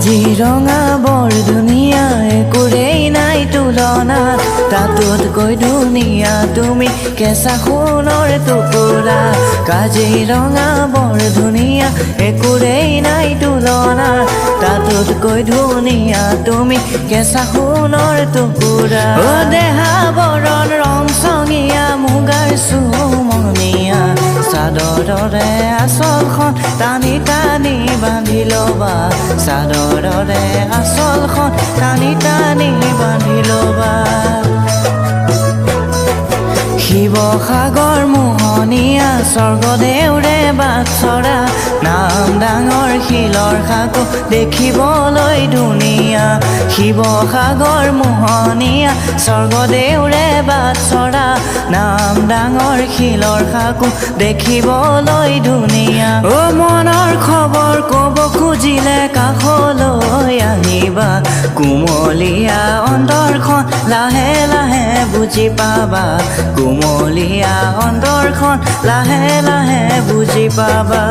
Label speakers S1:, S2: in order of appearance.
S1: কাজিৰঙা বৰ ধুনীয়া একোৰেই নাই তুলনা তাতোতকৈ ধুনীয়া তুমি কেঁচা সোণৰ টুকুৰা কাজিৰঙা বৰ ধুনীয়া একোৰেই নাই তুলনা তাতোতকৈ ধুনীয়া তুমি কেঁচা সোণৰ টুকুৰা অ দেহা বৰণ ৰং চঙীয়া মুগাৰ চুমনীয়া চাদৰৰে আঁচলখন টানি টানি বান্ধি ল'বা চাদৰৰে আঁচলখন টানি টানি বান্ধি ল'বা শিৱসাগৰ মোহনীয়া স্বৰ্গদেউৰে বাটচৰা নাম ডাঙৰ শিলৰ সাঁকো দেখিবলৈ ধুনীয়া শিৱসাগৰ মোহনীয়া স্বৰ্গদেউৰে বাটচৰা নাম ডাঙৰ শিলৰ সাঁকো দেখিবলৈ ধুনীয়া অ মনৰ খবৰ ক'ব খুজিলে কাষলৈ আহিবা কুমলীয়া অন্তৰখন লাহে লাহে বুজি পাবা কুমলীয়া অন্তৰখন লাহে লাহে বুজি পাবা